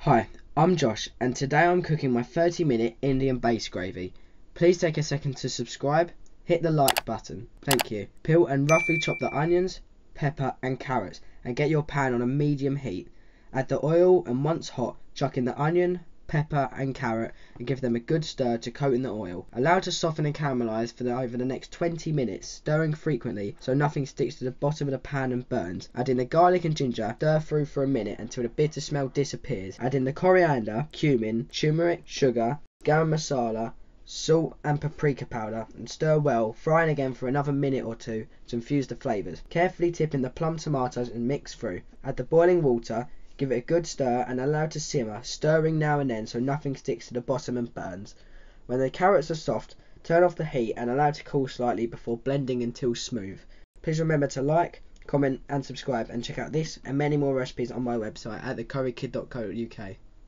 Hi, I'm Josh, and today I'm cooking my 30-minute Indian base gravy. Please take a second to subscribe, hit the like button, thank you. Peel and roughly chop the onions, pepper and carrots and get your pan on a medium heat. Add the oil and once hot, chuck in the onion, pepper and carrot and give them a good stir to coat in the oil. Allow to soften and caramelise over the next 20 minutes, stirring frequently so nothing sticks to the bottom of the pan and burns. Add in the garlic and ginger, stir through for a minute until the bitter smell disappears. Add in the coriander, cumin, turmeric, sugar, garam masala, salt and paprika powder and stir well, frying again for another minute or two to infuse the flavours. Carefully tip in the plum tomatoes and mix through. Add the boiling water, give it a good stir and allow to simmer, stirring now and then so nothing sticks to the bottom and burns. When the carrots are soft, turn off the heat and allow to cool slightly before blending until smooth. Please remember to like, comment and subscribe, and check out this and many more recipes on my website at thecurrykid.co.uk.